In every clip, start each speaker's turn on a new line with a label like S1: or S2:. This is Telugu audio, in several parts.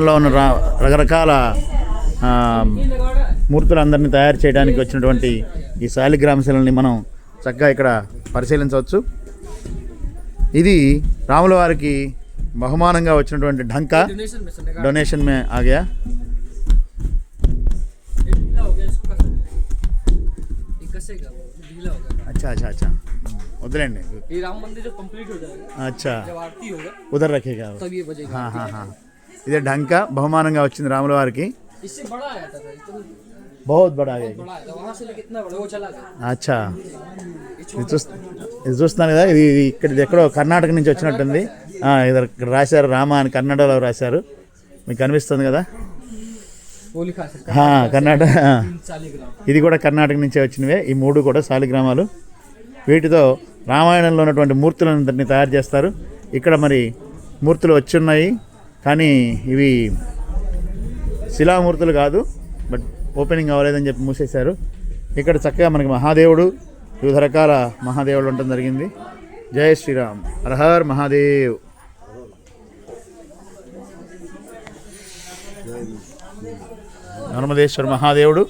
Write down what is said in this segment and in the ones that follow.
S1: లో ఉన్న రకరకాల మూర్తులందరినీ తయారు చేయడానికి వచ్చినటువంటి ఈ శాలిగ్రామ శిలని మనం చక్కగా ఇక్కడ పరిశీలించవచ్చు. ఇది రాముల వారికి బహుమానంగా వచ్చినటువంటి ఢంకా. డొనేషన్ మే ఆ గయా. अच्छा अच्छा अच्छा वदलेंगे
S2: ये राम मंदिर जो कंप्लीट हो जाएगा,
S1: अच्छा
S2: जब आरती होगा
S1: उधर रखेगा
S2: तब ये बजेगा.
S1: हाँ हाँ हाँ इधर ढंका बहुमानंगा వచ్చింది రాముల వారికి.
S2: इससे बड़ा आया था भाई, तो
S1: बहुत बड़ा है.
S2: बड़ा आया था वहां से लेके कितना बड़ा वो चला गया.
S1: अच्छा ఇది చూస్తున్నాను కదా, ఇది ఇక్కడ ఎక్కడో కర్ణాటక నుంచి వచ్చినట్టుంది. ఇక్కడ రాశారు రామ అని కన్నడలో రాశారు, మీకు కనిపిస్తుంది కదా. కర్ణాటక, ఇది కూడా కర్ణాటక నుంచే వచ్చినవే. ఈ మూడు కూడా శాలిగ్రామాలు. వీటితో రామాయణంలో ఉన్నటువంటి మూర్తులందరినీ తయారు చేస్తారు. ఇక్కడ మరి మూర్తులు వచ్చి ఉన్నాయి, కానీ ఇవి శిలామూర్తులు కాదు, బట్ ఓపెనింగ్ అవ్వలేదని చెప్పి మూసేశారు. ఇక్కడ చక్కగా మనకి మహాదేవుడు, వివిధ రకాల మహాదేవుడు ఉండటం జరిగింది. జై శ్రీరామ్, హర హర్ మహాదేవ్. నర్మదేశ్వర మహాదేవుడు.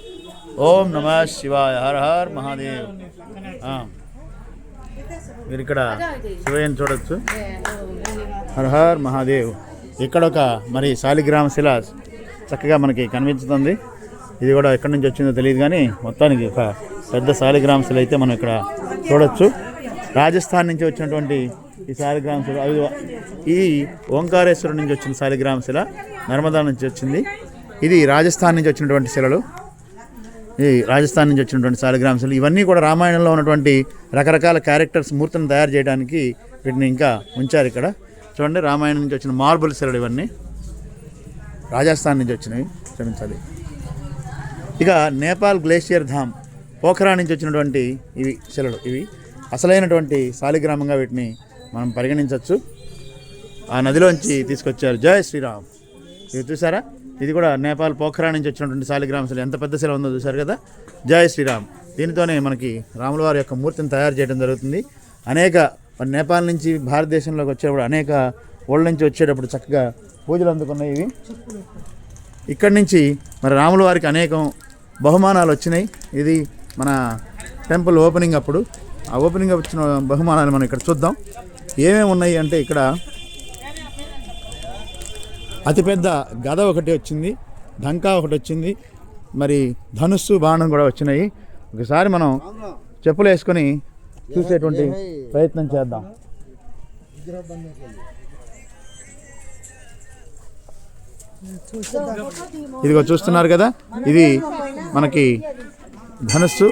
S1: ఓం నమ శివాయ, హర హర్ మహాదేవ్. మీరు ఇక్కడ శివయ్యని చూడొచ్చు. హర హర్ మహాదేవ్. ఇక్కడ ఒక మరి శాలిగ్రామ శిల చక్కగా మనకి కనిపించుతుంది. ఇది కూడా ఎక్కడి నుంచి వచ్చిందో తెలియదు, కానీ మొత్తానికి ఒక పెద్ద శాలిగ్రామ శిల అయితే మనం ఇక్కడ చూడొచ్చు. రాజస్థాన్ నుంచి వచ్చినటువంటి ఈ శాలిగ్రామ శిల, ఈ ఓంకారేశ్వరం నుంచి వచ్చిన శాలిగ్రామ శిల నర్మదా నుంచి వచ్చింది. ఇది రాజస్థాన్ నుంచి వచ్చినటువంటి శిలలు, ఈ రాజస్థాన్ నుంచి వచ్చినటువంటి శాలిగ్రామ శిలలు. ఇవన్నీ కూడా రామాయణంలో ఉన్నటువంటి రకరకాల క్యారెక్టర్స్ మూర్తిని తయారు చేయడానికి వీటిని ఇంకా ఉంచారు ఇక్కడ. చూడండి, రామాయణం నుంచి వచ్చిన మార్బుల్ శిలలు ఇవన్నీ, రాజస్థాన్ నుంచి వచ్చినవి, క్షమించాలి. ఇక నేపాల్ గ్లేషియర్ ధామ్, పోఖరా నుంచి వచ్చినటువంటి ఇవి శిలలు. ఇవి అసలైనటువంటి శాలిగ్రామంగా వీటిని మనం పరిగణించవచ్చు. ఆ నదిలోంచి తీసుకొచ్చారు. జై శ్రీరామ్. ఇది చూసారా, ఇది కూడా నేపాల్ పోఖరా నుంచి వచ్చినటువంటి శాలిగ్రామ శిల. ఎంత పెద్ద శిల ఉందో చూసారు కదా. జై శ్రీరామ్. దీనితోనే మనకి రాముల వారి యొక్క మూర్తిని తయారు చేయడం జరుగుతుంది. అనేక నేపాల్ నుంచి భారతదేశంలోకి వచ్చేటప్పుడు, అనేక ఊళ్ళ నుంచి వచ్చేటప్పుడు చక్కగా పూజలు అందుకున్నాయి ఇవి. ఇక్కడి నుంచి మరి రాముల వారికి అనేకం బహుమానాలు వచ్చినాయి. ఇది మన టెంపుల్ ఓపెనింగ్ అప్పుడు, ఆ ఓపెనింగ్ వచ్చిన బహుమానాలు మనం ఇక్కడ చూద్దాం. ఏమేమి ఉన్నాయి అంటే, ఇక్కడ అతిపెద్ద గద ఒకటి వచ్చింది, ఢంకా ఒకటి వచ్చింది, మరి ధనుస్సు, బాణం కూడా వచ్చినాయి. ఒకసారి మనం చెప్పులు వేసుకొని చూసేటువంటి ప్రయత్నం చేద్దాం. ఇదిగో చూస్తున్నారు కదా, ఇది మనకి ధనుస్సు,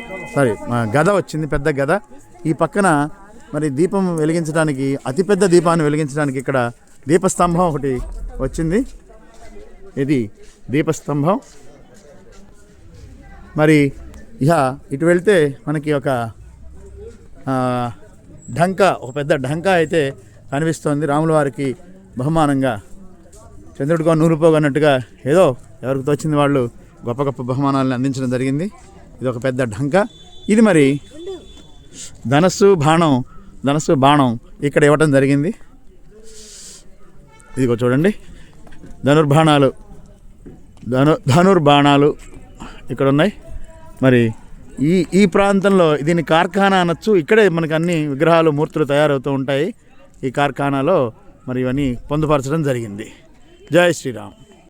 S1: గద వచ్చింది, పెద్ద గద. ఈ పక్కన మరి దీపం వెలిగించడానికి, అతిపెద్ద దీపాన్ని వెలిగించడానికి ఇక్కడ దీపస్తంభం ఒకటి వచ్చింది. ఇది దీపస్తంభం. మరి ఇటు వెళ్తే మనకి ఒక ఢంకా, ఒక పెద్ద ఢంకా అయితే కనిపిస్తోంది. రాముల వారికి బహుమానంగా చంద్రుడిగా నూరుపోగన్నట్టుగా ఏదో ఎవరికి తోచింది వాళ్ళు గొప్ప గొప్ప బహుమానాలను అందించడం జరిగింది. ఇది ఒక పెద్ద ఢంకా. ఇది మరి ధనస్సు బాణం ఇక్కడ ఇవ్వటం జరిగింది. ఇదిగో చూడండి, ధనుర్బాణాలు ఇక్కడ ఉన్నాయి. మరి ఈ ప్రాంతంలో దీన్ని కార్ఖానా అనొచ్చు. ఇక్కడే మనకు అన్ని విగ్రహాలు, మూర్తులు తయారవుతూ ఉంటాయి. ఈ కార్ఖానాలో మరి ఇవన్నీ పొందుపరచడం జరిగింది. జై శ్రీరామ్.